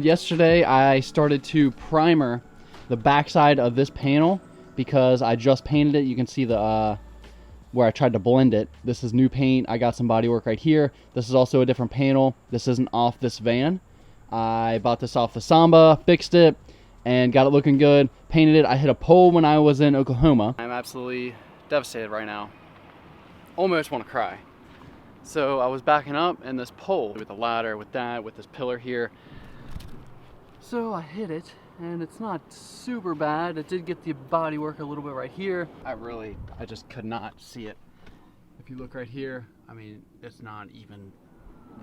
And yesterday I started to primer the backside of this panel because I just painted it. You can see the where I tried to blend it. This is new paint. I got some body work right here. This is also a different panel. This isn't off this van. I bought this off the Samba, fixed it, and got it looking good. Painted it. I hit a pole when I was in Oklahoma. I'm absolutely devastated right now. Almost want to cry. So I was backing up and this pole with the ladder, with this pillar here. So I hit it and it's not super bad. It did get the body work a little bit right here. I just could not see it. If you look right here, I mean, it's not even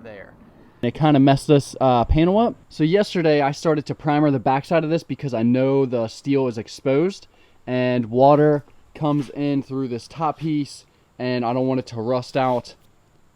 there. It kind of messed this panel up. So yesterday I started to primer the backside of this because I know the steel is exposed and water comes in through this top piece and I don't want it to rust out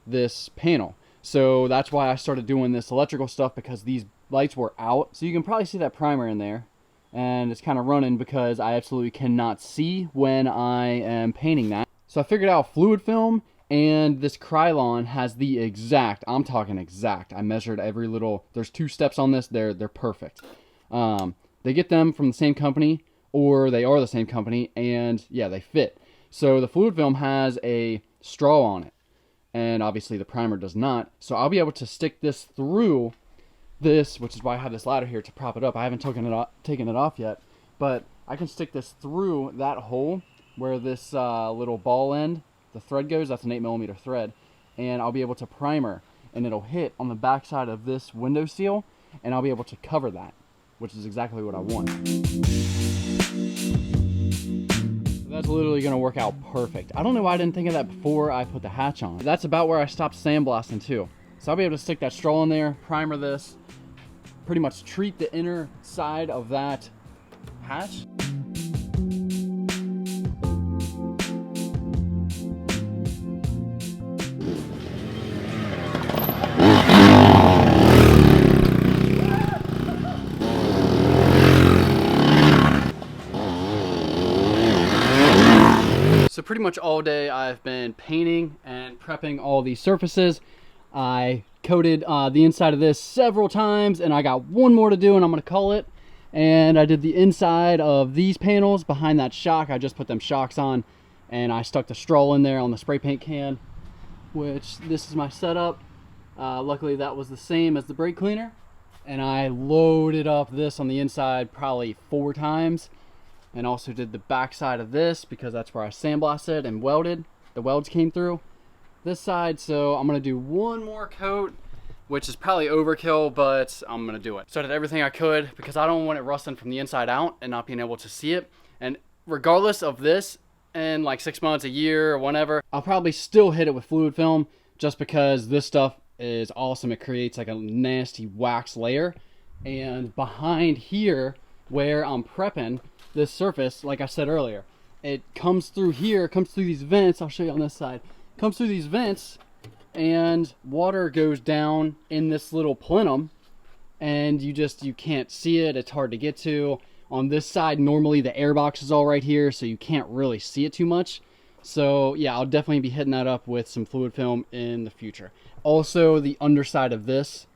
this panel. So that's why I started doing this electrical stuff, because these lights were out. So you can probably see that primer in there and it's kind of running because I absolutely cannot see when I am painting that. So I figured out fluid film and this Krylon has the exact, I'm talking exact. I measured every little, there's 2 steps on this. They're perfect. They get them from the same company, or they are the same company, and yeah, they fit. So the fluid film has a straw on it, and obviously the primer does not. So I'll be able to stick this through this, which is why I have this ladder here to prop it up. I haven't taken it off yet, but I can stick this through that hole where this little ball end, the thread goes. That's an 8mm thread, and I'll be able to primer, and it'll hit on the back side of this window seal, and I'll be able to cover that, which is exactly what I want. That's literally gonna work out perfect. I don't know why I didn't think of that before I put the hatch on. That's about where I stopped sandblasting too. So I'll be able to stick that straw in there, primer this, pretty much treat the inner side of that hatch. So pretty much all day I've been painting and prepping all these surfaces. I coated the inside of this several times, and I got one more to do, and I'm gonna call it. And I did the inside of these panels behind that shock. I just put them shocks on, and I stuck the straw in there on the spray paint can, which this is my setup. Luckily that was the same as the brake cleaner, and I loaded up this on the inside probably 4 times. And also did the back side of this because that's where I sandblasted and welded. The welds came through this side. So I'm gonna do one more coat, which is probably overkill, but I'm gonna do it. So I did everything I could because I don't want it rusting from the inside out and not being able to see it. And regardless of this, in like 6 months, a year, or whatever, I'll probably still hit it with fluid film just because this stuff is awesome. It creates like a nasty wax layer. And behind here, where I'm prepping this surface, like I said earlier, it comes through here, comes through these vents. I'll show you on this side. Comes through these vents, and water goes down in this little plenum, and you can't see it. It's hard to get to. On this side, normally the air box is all right here, so you can't really see it too much. So yeah, I'll definitely be hitting that up with some fluid film in the future. Also the underside of this,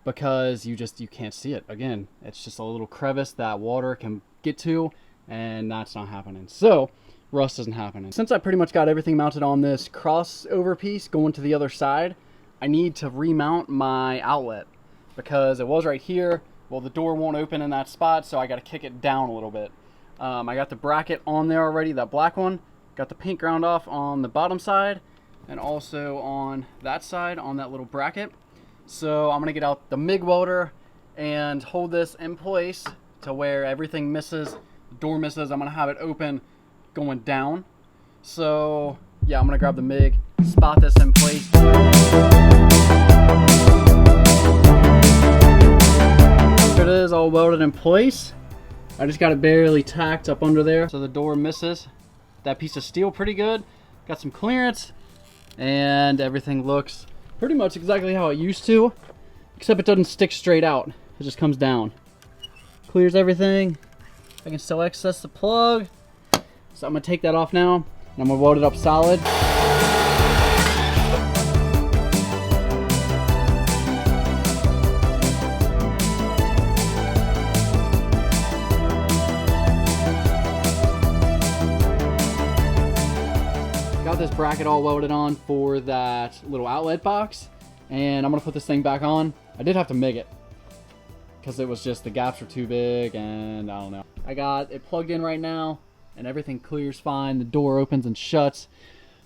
because you can't see it. Again, it's just a little crevice that water can get to, and that's not happening. So rust isn't happening. Since I pretty much got everything mounted on this crossover piece going to the other side, I need to remount my outlet because it was right here. Well, the door won't open in that spot, so I got to kick it down a little bit. I got the bracket on there already, that black one. Got the paint ground off on the bottom side and also on that side on that little bracket. So I'm gonna get out the MIG welder and hold this in place to where everything misses, the door misses. I'm gonna have it open going down. So yeah, I'm gonna grab the MIG, spot this in place. There it is, all welded in place. I just got it barely tacked up under there so the door misses that piece of steel pretty good. Got some clearance, and everything looks pretty much exactly how it used to, except it doesn't stick straight out. It just comes down. Clears everything. I can still access the plug. So I'm gonna take that off now, and I'm gonna weld it up solid. this bracket all welded on for that little outlet box, and I'm gonna put this thing back on. I did have to MIG it because it was just the gaps were too big, and I don't know. I got it plugged in right now and everything clears fine. The door opens and shuts.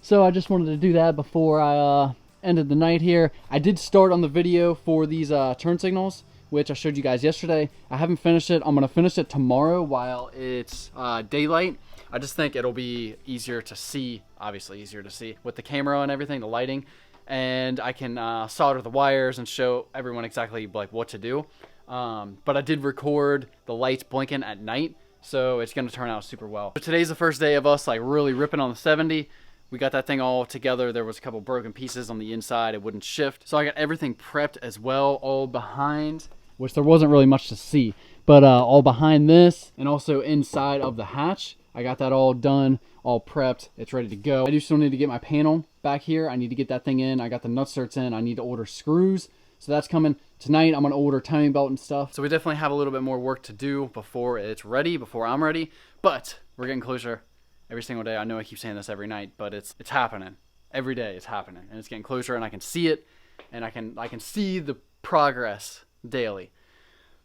So I just wanted to do that before I ended the night here. I did start on the video for these turn signals, which I showed you guys yesterday. I haven't finished it. I'm gonna finish it tomorrow while it's daylight. I just think it'll be easier to see, obviously easier to see with the camera and everything, the lighting, and I can solder the wires and show everyone exactly like what to do. But I did record the lights blinking at night, so it's gonna turn out super well. So today's the first day of us like really ripping on the 70. We got that thing all together. There was a couple broken pieces on the inside. It wouldn't shift. So I got everything prepped as well, all behind, which there wasn't really much to see, but all behind this and also inside of the hatch. I got that all done, all prepped. It's ready to go. I do still need to get my panel back here. I need to get that thing in. I got the nut certs in. I need to order screws. So that's coming tonight. I'm gonna order timing belt and stuff. So we definitely have a little bit more work to do before it's ready, before I'm ready, but we're getting closer every single day. I know I keep saying this every night, but it's happening. Every day it's happening, and it's getting closer, and I can see it, and I can see the progress daily.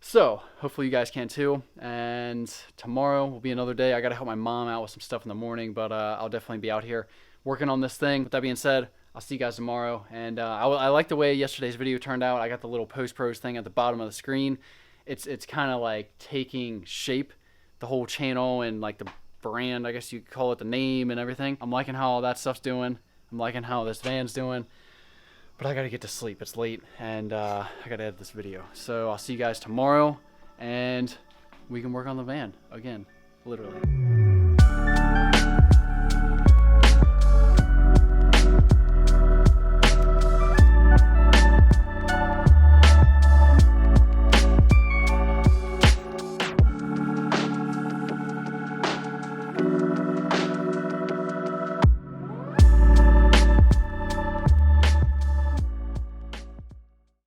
So hopefully you guys can too, and tomorrow will be another day. I gotta help my mom out with some stuff in the morning, but I'll definitely be out here working on this thing. With that being said, I'll see you guys tomorrow, and I like the way yesterday's video turned out. I got the little Postpros thing at the bottom of the screen. It's kind of like taking shape, the whole channel and like the brand, I guess you could call it, the name and everything. I'm liking how all that stuff's doing. I'm liking how this van's doing. But I gotta get to sleep. It's late, and I gotta edit this video. So I'll see you guys tomorrow, and we can work on the van again, literally.